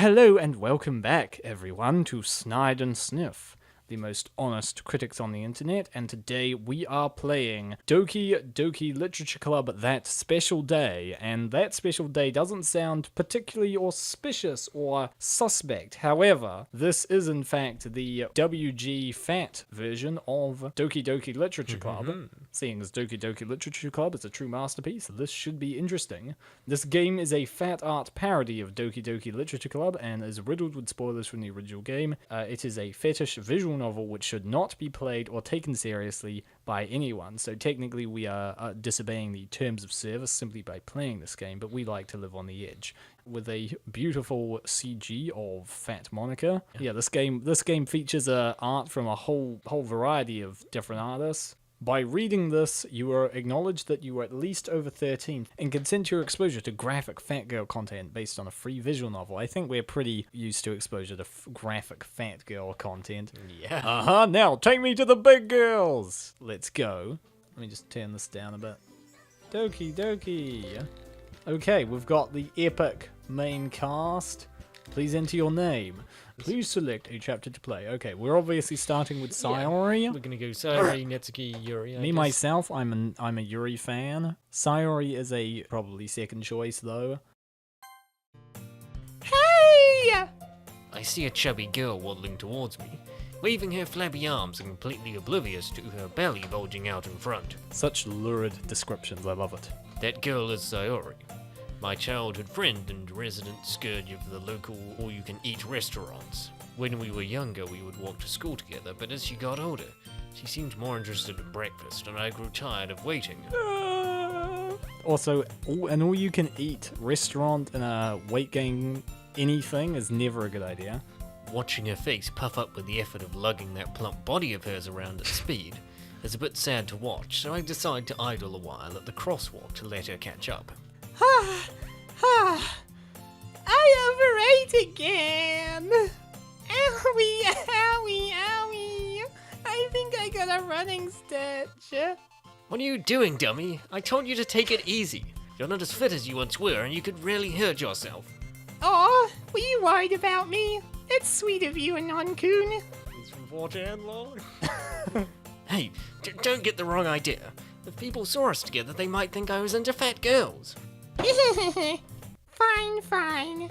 Hello and welcome back, everyone, to Snide and Sniff, the most honest critics on the internet, and today we are playing Doki Doki Literature Club That Special Day, and that special day doesn't sound particularly auspicious or suspect. However, this is in fact the WG fat version of Doki Doki Literature Club. Seeing as Doki Doki Literature Club is a true masterpiece, this should be interesting. This game is a fat art parody of Doki Doki Literature Club and is riddled with spoilers from the original game. It is a fetish visual novel which should not be played or taken seriously by anyone, so technically we are disobeying the terms of service simply by playing this game, but we like to live on the edge. With a beautiful CG of Fat Monica. Yeah, this game features art from a whole variety of different artists. By reading this, you are acknowledged that you are at least over 13 and consent to your exposure to graphic fat girl content based on a free visual novel. I think we're pretty used to exposure to graphic fat girl content. Yeah. Now take me to the big girls. Let's go. Let me just turn this down a bit. Doki Doki. Okay, we've got the epic main cast. Please enter your name. Please select a chapter to play. Okay, we're obviously starting with Sayori. We're gonna go Sayori, Netsuki, Yuri. Me myself, I'm a Yuri fan. Sayori is a probably second choice though. Hey! I see a chubby girl waddling towards me, waving her flabby arms and completely oblivious to her belly bulging out in front. Such lurid descriptions, I love it. That girl is Sayori, my childhood friend and resident scourge of the local all-you-can-eat restaurants. When we were younger, we would walk to school together, but as she got older, she seemed more interested in breakfast, and I grew tired of waiting. Also, an all-you-can-eat restaurant and a weight gain anything is never a good idea. Watching her face puff up with the effort of lugging that plump body of hers around at speed is a bit sad to watch, so I decide to idle a while at the crosswalk to let her catch up. I overate again. Owie, owie, owie. I think I got a running stitch. What are you doing, dummy? I told you to take it easy. You're not as fit as you once were, and you could really hurt yourself. Aw, were you worried about me? It's sweet of you, Anon-kun. He's from 4chan, lol. Hey, don't get the wrong idea. If people saw us together, they might think I was into fat girls. Fine.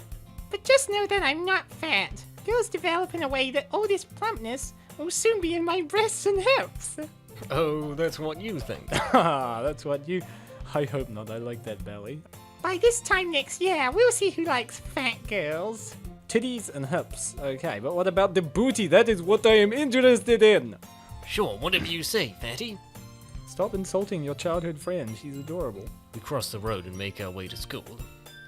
But just know that I'm not fat. Girls develop in a way that all this plumpness will soon be in my breasts and hips. Oh, that's what you think. That's what you... I hope not, I like that belly. By this time next year, we'll see who likes fat girls. Titties and hips, okay, but what about the booty? That is what I am interested in! Sure, whatever you say, fatty. Stop insulting your childhood friend, she's adorable. We cross the road and make our way to school.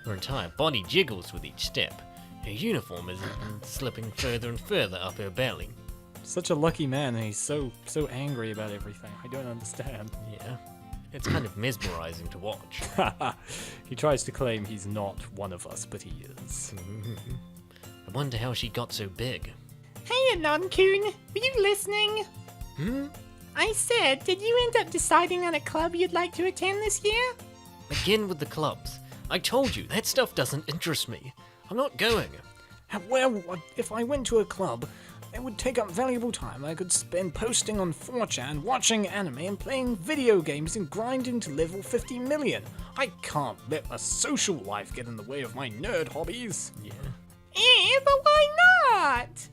Her entire body jiggles with each step. Her uniform is slipping further and further up her belly. Such a lucky man, and he's so angry about everything. I don't understand. Yeah, it's kind of mesmerizing to watch. He tries to claim he's not one of us, but he is. I wonder how she got so big. Hey, Anon-kun, were you listening? I said, did you end up deciding on a club you'd like to attend this year? Again with the clubs. I told you, that stuff doesn't interest me. I'm not going. Well, if I went to a club, it would take up valuable time I could spend posting on 4chan, watching anime, and playing video games and grinding to level 50 million. I can't let a social life get in the way of my nerd hobbies. Yeah. But why not?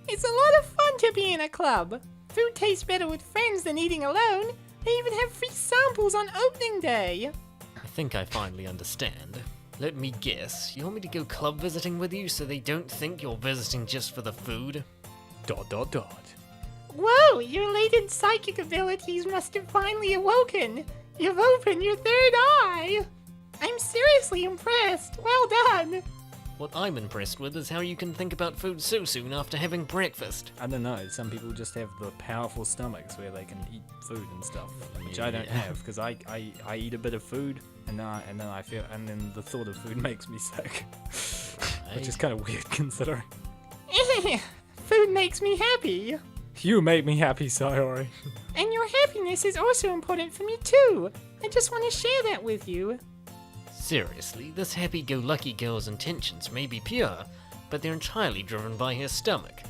It's a lot of fun to be in a club. Food tastes better with friends than eating alone. They even have free samples on opening day. I think I finally understand. Let me guess, you want me to go club visiting with you so they don't think you're visiting just for the food? ... Whoa, your latent psychic abilities must have finally awoken. You've opened your third eye. I'm seriously impressed. Well done. What I'm impressed with is how you can think about food so soon after having breakfast. I don't know, some people just have the powerful stomachs where they can eat food and stuff, which I don't have, because I eat a bit of food and then the thought of food makes me sick. Which is kind of weird considering. Food makes me happy. You make me happy, Sayori. And your happiness is also important for me too. I just want to share that with you. Seriously, this happy-go-lucky girl's intentions may be pure, but they're entirely driven by her stomach.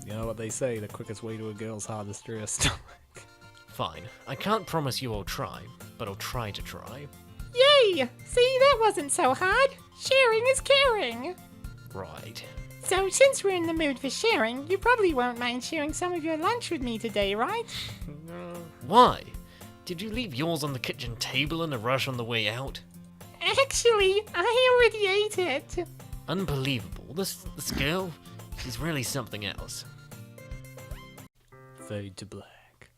You know what they say, the quickest way to a girl's heart is through her stomach. Fine, I can't promise you I'll try, but I'll try to try. Yay! See, that wasn't so hard. Sharing is caring. Right. So, since we're in the mood for sharing, you probably won't mind sharing some of your lunch with me today, right? Why? Did you leave yours on the kitchen table in a rush on the way out? Actually, I already ate it. Unbelievable. This girl, she's really something else. Fade to black.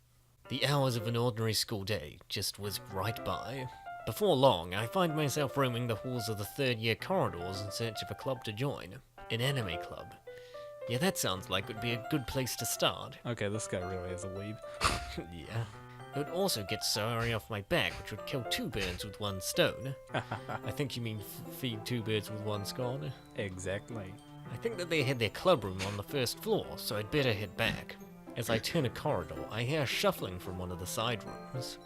The hours of an ordinary school day just whizzed right by. Before long, I find myself roaming the halls of the third-year corridors in search of a club to join. An anime club. Yeah, that sounds like it would be a good place to start. Okay, this guy really is a weeb. Yeah. It would also get Sayori off my back, which would kill two birds with one stone. I think you mean feed two birds with one scone. Exactly. I think that they had their clubroom on the first floor, so I'd better head back. As I turn a corridor, I hear shuffling from one of the side rooms.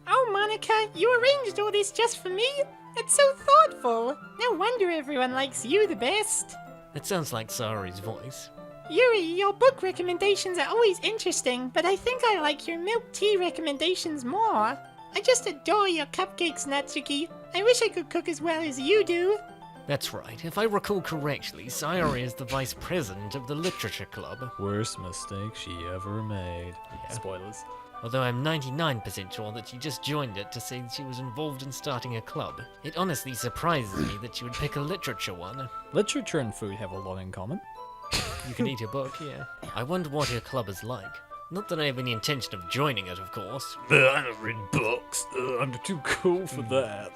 Oh, Monica, you arranged all this just for me? It's so thoughtful. No wonder everyone likes you the best. That sounds like Sayori's voice. Yuri, your book recommendations are always interesting, but I think I like your milk tea recommendations more. I just adore your cupcakes, Natsuki. I wish I could cook as well as you do. That's right. If I recall correctly, Sayori is the vice president of the literature club. Worst mistake she ever made. Yeah. Spoilers. Although I'm 99% sure that she just joined it to say that she was involved in starting a club. It honestly surprises me that she would pick a literature one. Literature and food have a lot in common. You can eat a book, yeah. I wonder what her club is like. Not that I have any intention of joining it, of course. I don't read books. I'm too cool for that.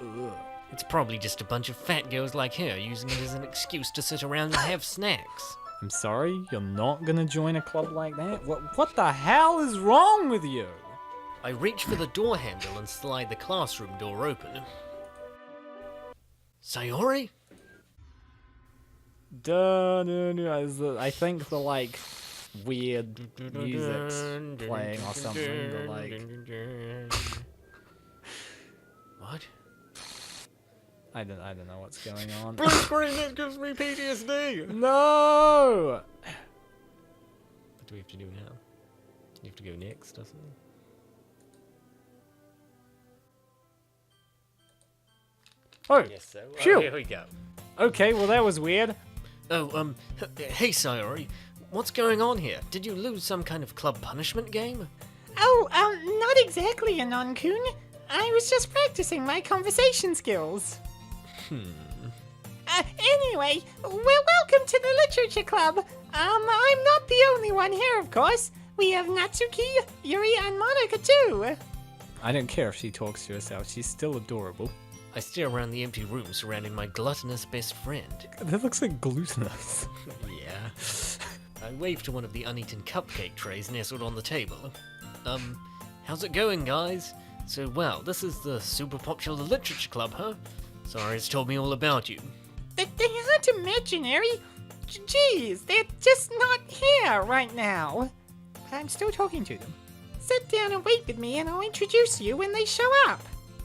It's probably just a bunch of fat girls like her using it as an excuse to sit around and have snacks. I'm sorry, you're not gonna join a club like that? What the hell is wrong with you? I reach for the door handle and slide the classroom door open. Sayori? I think the, like, weird music's playing or something, but, like... What? I don't know what's going on. Blue screen, that gives me PTSD! No! What do we have to do now? You have to go next, doesn't it? Oh, Yes, so. Phew. Here we go. okay, well that was weird. Oh, hey Sayori, what's going on here? Did you lose some kind of club punishment game? Oh, not exactly, Anon-kun. I was just practicing my conversation skills. Anyway, well, welcome to the Literature Club. I'm not the only one here, of course. We have Natsuki, Yuri, and Monica, too. I don't care if she talks to herself, she's still adorable. I stare around the empty room surrounding my gluttonous best friend. That looks like glutinous. Yeah. I wave to one of the uneaten cupcake trays nestled on the table. How's it going, guys? So, well, this is the super popular literature club, huh? Sorry, it's told me all about you. They aren't imaginary. Jeez, they're just not here right now. But I'm still talking to them. Sit down and wait with me, and I'll introduce you when they show up.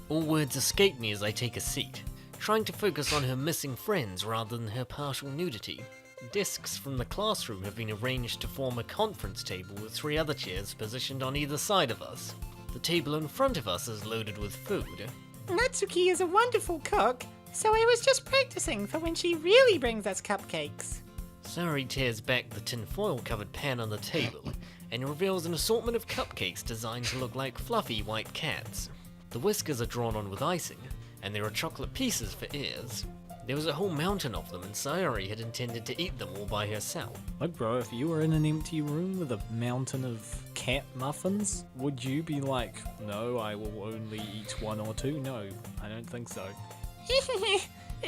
All words escape me as I take a seat, trying to focus on her missing friends rather than her partial nudity. Desks from the classroom have been arranged to form a conference table with 3 other chairs positioned on either side of us. The table in front of us is loaded with food. Natsuki is a wonderful cook, so I was just practicing for when she really brings us cupcakes. Sayori tears back the tinfoil covered pan on the table and reveals an assortment of cupcakes designed to look like fluffy white cats. The whiskers are drawn on with icing, and there are chocolate pieces for ears. There was a whole mountain of them, and Sayori had intended to eat them all by herself. Look, bro, if you were in an empty room with a mountain of cat muffins, would you be like, no, I will only eat 1 or 2? No, I don't think so.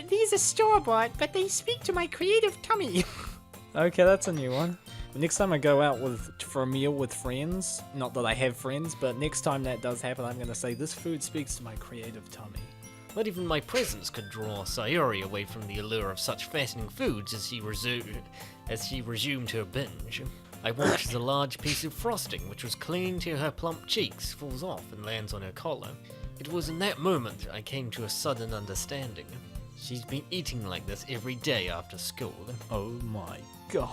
These are store-bought, but they speak to my creative tummy. Okay, that's a new one. Next time I go out for a meal with friends, not that I have friends, but next time that does happen, I'm going to say, this food speaks to my creative tummy. Not even my presence could draw Sayori away from the allure of such fattening foods as she resumed her binge. I watch as a large piece of frosting, which was clinging to her plump cheeks, falls off and lands on her collar. It was in that moment I came to a sudden understanding. She's been eating like this every day after school. Oh my god.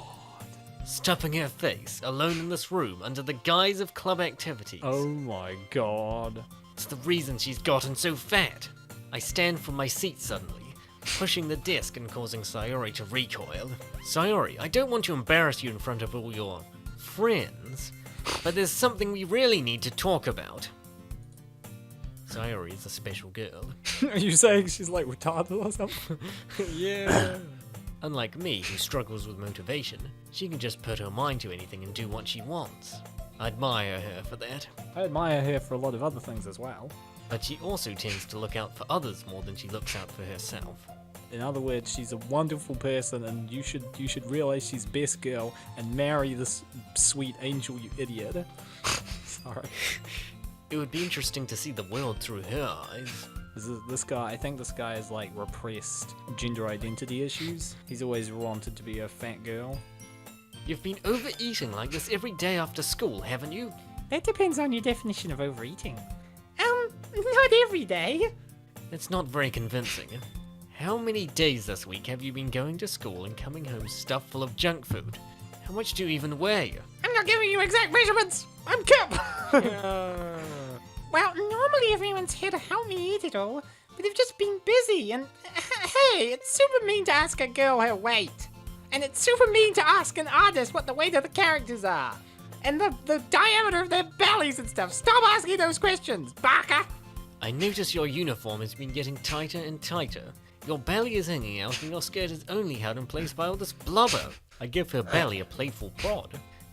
Stuffing her face, alone in this room, under the guise of club activities. Oh my god. It's the reason she's gotten so fat. I stand from my seat suddenly, pushing the desk and causing Sayori to recoil. Sayori, I don't want to embarrass you in front of all your friends, but there's something we really need to talk about. Sayori is a special girl. Are you saying she's like retarded or something? Yeah. Unlike me, who struggles with motivation, she can just put her mind to anything and do what she wants. I admire her for that. I admire her for a lot of other things as well. But she also tends to look out for others more than she looks out for herself. In other words, she's a wonderful person, and you should realize she's best girl and marry this sweet angel, you idiot. Sorry. It would be interesting to see the world through her eyes. This guy, I think this guy has like repressed gender identity issues. He's always wanted to be a fat girl. You've been overeating like this every day after school, haven't you? That depends on your definition of overeating. Not every day. It's not very convincing. How many days this week have you been going to school and coming home stuffed full of junk food? How much do you even weigh? I'm not giving you exact measurements. I'm Kip. Well, normally everyone's here to help me eat it all, but they've just been busy, and hey, it's super mean to ask a girl her weight. And it's super mean to ask an artist what the weight of the characters are. And the diameter of their bellies and stuff. Stop asking those questions, baka! I notice your uniform has been getting tighter and tighter. Your belly is hanging out and your skirt is only held in place by all this blubber. I give her belly a playful prod.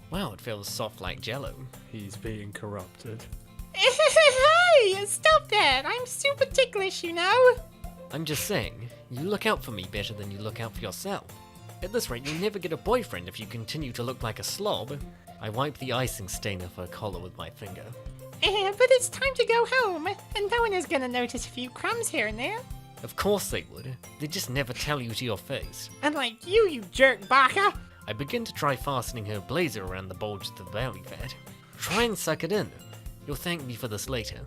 Wow, it feels soft like jello. He's being corrupted. Hey, stop that! I'm super ticklish, you know? I'm just saying, you look out for me better than you look out for yourself. At this rate, you'll never get a boyfriend if you continue to look like a slob. I wipe the icing stain off her collar with my finger. But it's time to go home, and no one is gonna notice a few crumbs here and there. Of course they would. They just never tell you to your face. Unlike you jerk baka! I begin to try fastening her blazer around the bulge of the belly fat. Try and suck it in. You'll thank me for this later.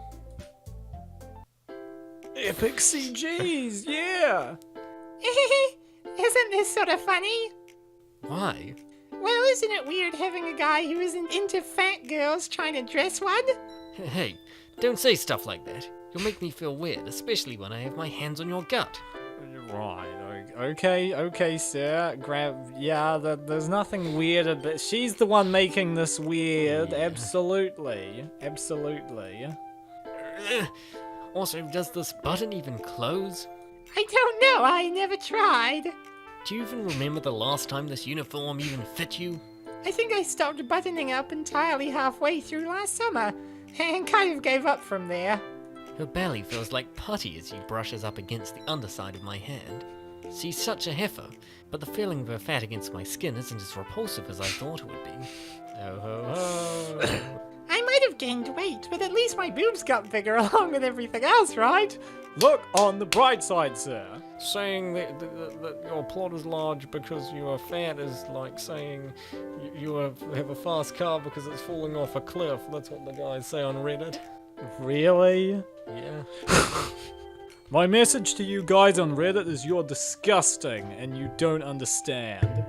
Epic CGs, yeah! Isn't this sort of funny? Why? Well, isn't it weird having a guy who isn't into fat girls trying to dress one? Hey, don't say stuff like that. You'll make me feel weird, especially when I have my hands on your gut. Right, okay, sir. There's nothing weird about. She's the one making this weird. Yeah. Absolutely. Also, does this button even close? I don't know, I never tried. Do you even remember the last time this uniform even fit you? I think I stopped buttoning up entirely halfway through last summer, and kind of gave up from there. Her belly feels like putty as she brushes up against the underside of my hand. She's such a heifer, but the feeling of her fat against my skin isn't as repulsive as I thought it would be. Oh ho ho. I might have gained weight, but at least my boobs got bigger along with everything else, right? Look on the bright side, sir. Saying that your plot is large because you are fat is like saying you have a fast car because it's falling off a cliff. That's what the guys say on Reddit. Really? Yeah. My message to you guys on Reddit is you're disgusting and you don't understand.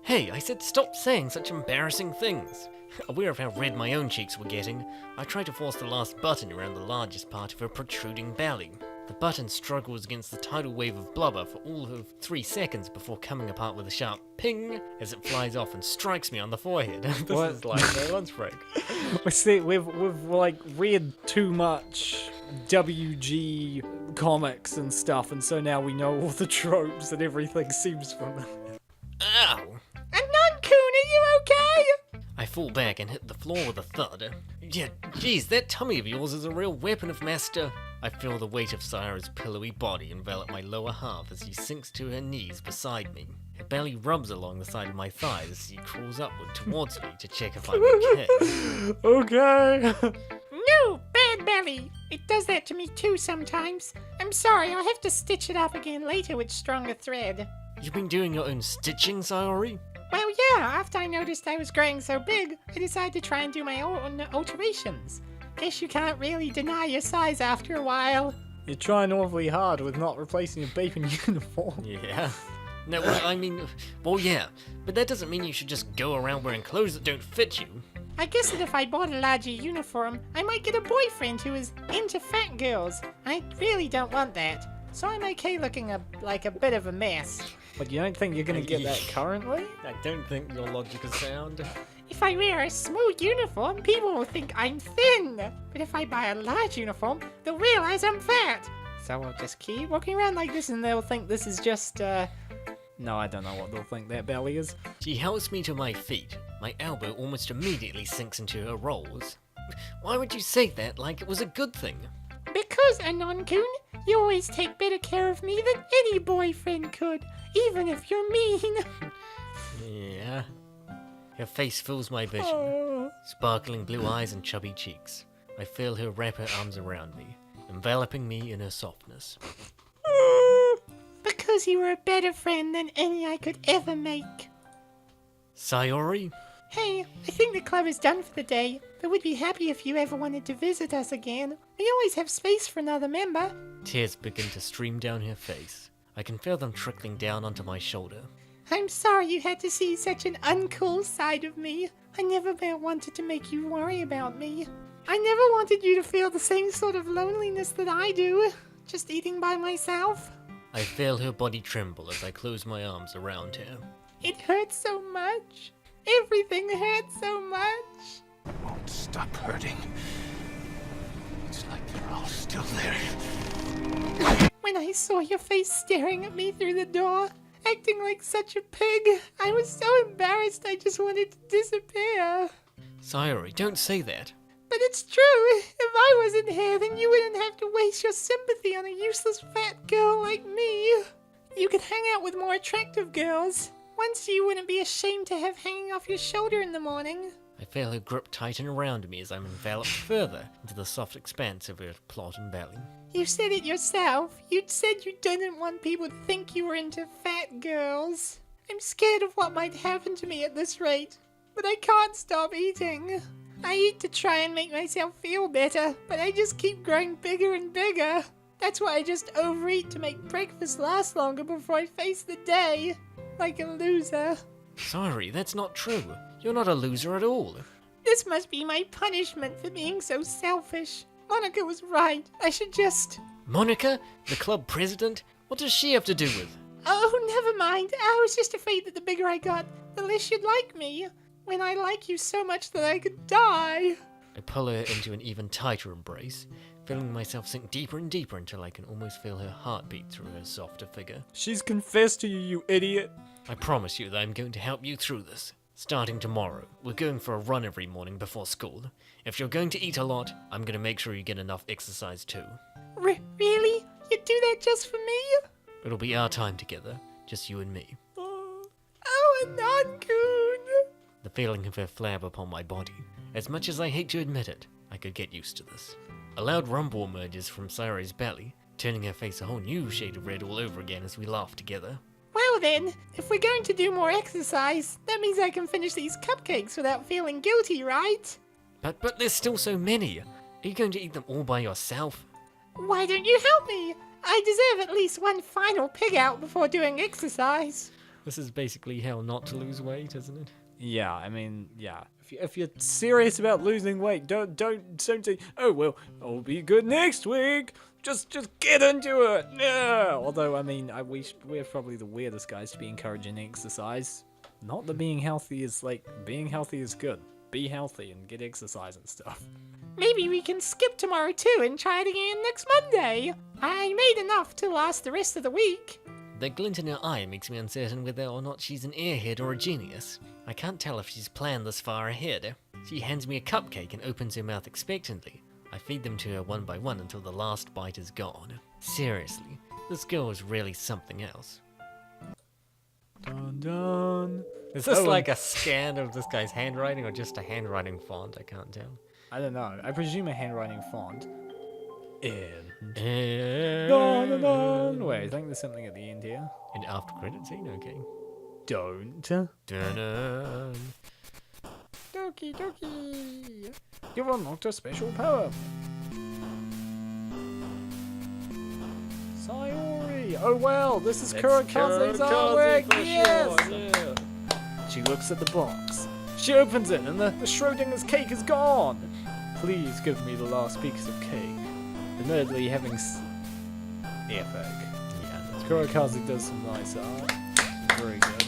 Hey, I said stop saying such embarrassing things. Aware of how red my own cheeks were getting, I tried to force the last button around the largest part of her protruding belly. The button struggles against the tidal wave of blubber for all of 3 seconds before coming apart with a sharp ping as it flies off and strikes me on the forehead. This What? is like my lunch break. We've like read too much WG comics and stuff, and so now we know all the tropes and everything seems familiar. Ow! Anon-kun, are you okay? I fall back and hit the floor with a thud. Yeah, geez, that tummy of yours is a real weapon of master. I feel the weight of Sayori's pillowy body envelop my lower half as she sinks to her knees beside me. Her belly rubs along the side of my thighs as she crawls upward towards me to check if I'm okay. Okay. No, bad belly. It does that to me too sometimes. I'm sorry, I'll have to stitch it up again later with stronger thread. You've been doing your own stitching, Sayori? Well, yeah, after I noticed I was growing so big, I decided to try and do my own alterations. Guess you can't really deny your size after a while. You're trying awfully hard with not replacing your beeping uniform. Yeah. No, well, I mean, well, yeah, but that doesn't mean you should just go around wearing clothes that don't fit you. I guess that if I bought a larger uniform, I might get a boyfriend who is into fat girls. I really don't want that. So I'm okay looking like a bit of a mess. But you don't think you're gonna get that currently? I don't think your logic is sound. If I wear a smooth uniform, people will think I'm thin. But if I buy a large uniform, they'll realize I'm fat. So I'll just keep walking around like this and they'll think this is just, No, I don't know what they'll think that belly is. She helps me to my feet. My elbow almost immediately sinks into her rolls. Why would you say that like it was a good thing? Because, Anon-kun, you always take better care of me than any boyfriend could, even if you're mean. Yeah. Her face fills my vision. Oh. Sparkling blue eyes and chubby cheeks. I feel her wrap her arms around me, enveloping me in her softness. Because you were a better friend than any I could ever make. Sayori? Hey, I think the club is done for the day, but we'd be happy if you ever wanted to visit us again. We always have space for another member. Tears begin to stream down her face. I can feel them trickling down onto my shoulder. I'm sorry you had to see such an uncool side of me. I never wanted to make you worry about me. I never wanted you to feel the same sort of loneliness that I do, just eating by myself. I feel her body tremble as I close my arms around her. It hurts so much. Everything hurts so much. Won't stop hurting. It's like they're all still there. When I saw your face staring at me through the door, acting like such a pig, I was so embarrassed I just wanted to disappear. Sayori, don't say that. But it's true. If I wasn't here, then you wouldn't have to waste your sympathy on a useless fat girl like me. You could hang out with more attractive girls. Once you wouldn't be ashamed to have hanging off your shoulder in the morning. I feel her grip tighten around me as I'm enveloped further into the soft expanse of her plot and belly. You said it yourself. You'd said you didn't want people to think you were into fat girls. I'm scared of what might happen to me at this rate, but I can't stop eating. I eat to try and make myself feel better, but I just keep growing bigger and bigger. That's why I just overeat to make breakfast last longer before I face the day. Like a loser. Sorry, that's not true. You're not a loser at all. This must be my punishment for being so selfish. Monica was right. I should just... Monica? The club president? What does she have to do with? Oh, never mind. I was just afraid that the bigger I got, the less you'd like me. When I like you so much that I could die. I pull her into an even tighter embrace, feeling myself sink deeper and deeper until I can almost feel her heartbeat through her softer figure. She's confessed to you, you idiot. I promise you that I'm going to help you through this. Starting tomorrow, we're going for a run every morning before school. If you're going to eat a lot, I'm going to make sure you get enough exercise too. Really? You'd do that just for me? It'll be our time together, just you and me. Oh, Anon-kun. The feeling of her flab upon my body. As much as I hate to admit it, I could get used to this. A loud rumble emerges from Sayori's belly, turning her face a whole new shade of red all over again as we laugh together. Well then, if we're going to do more exercise, that means I can finish these cupcakes without feeling guilty, right? But there's still so many. Are you going to eat them all by yourself? Why don't you help me? I deserve at least one final pig out before doing exercise. This is basically how not to lose weight, isn't it? Yeah, I mean, yeah. If you're serious about losing weight, don't say, oh well, I'll be good next week. Just get into it. Yeah. Although I mean, we're probably the weirdest guys to be encouraging exercise. Not that being healthy is good. Be healthy and get exercise and stuff. Maybe we can skip tomorrow too and try it again next Monday. I made enough to last the rest of the week. The glint in her eye makes me uncertain whether or not she's an airhead or a genius. I can't tell if she's planned this far ahead. She hands me a cupcake and opens her mouth expectantly. I feed them to her one by one until the last bite is gone. Seriously, this girl is really something else. Dun dun. Is this like a scan of this guy's handwriting or just a handwriting font? I can't tell. I don't know. I presume a handwriting font. Dun, And dun. Wait, I think there's something at the end here. an after credit scene? Okay. Don't. Dun-dun. Doki Doki. You've unlocked a special power. Sayori! Oh wow, this is That's Kurikaze's Kurikaze artwork! for Yes! sure, yeah. She looks at the box. She opens it and the Schrodinger's cake is gone! Please give me the last piece of cake. Admittedly, having epic. Yeah, that's Kurikaze does some nice art. Very good.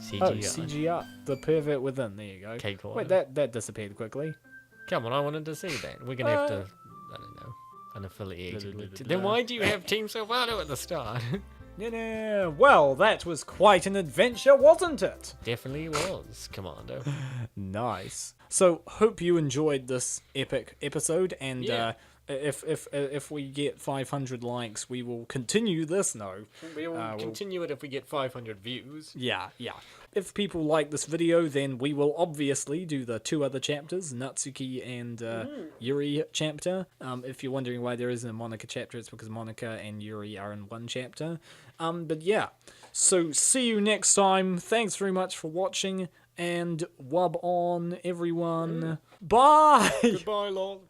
CGI. Oh, CGI. The pervert within. There you go. Cake order. Wait, that disappeared quickly. Come on, I wanted to see that. We're gonna have to, I don't know, unaffiliated with. Then why do you have Team Silvano at the start? Yeah, well, that was quite an adventure, wasn't it? Definitely was, Commando. Nice. So, hope you enjoyed this epic episode, and Yeah. if we get 500 likes, we will continue this. No, We will we'll- continue it if we get 500 views. Yeah. If people like this video, then we will obviously do the 2 other chapters, Natsuki and Yuri chapter. If you're wondering why there isn't a Monica chapter, it's because Monica and Yuri are in one chapter. But yeah, so see you next time. Thanks very much for watching, and wub on, everyone. Bye! Goodbye, long.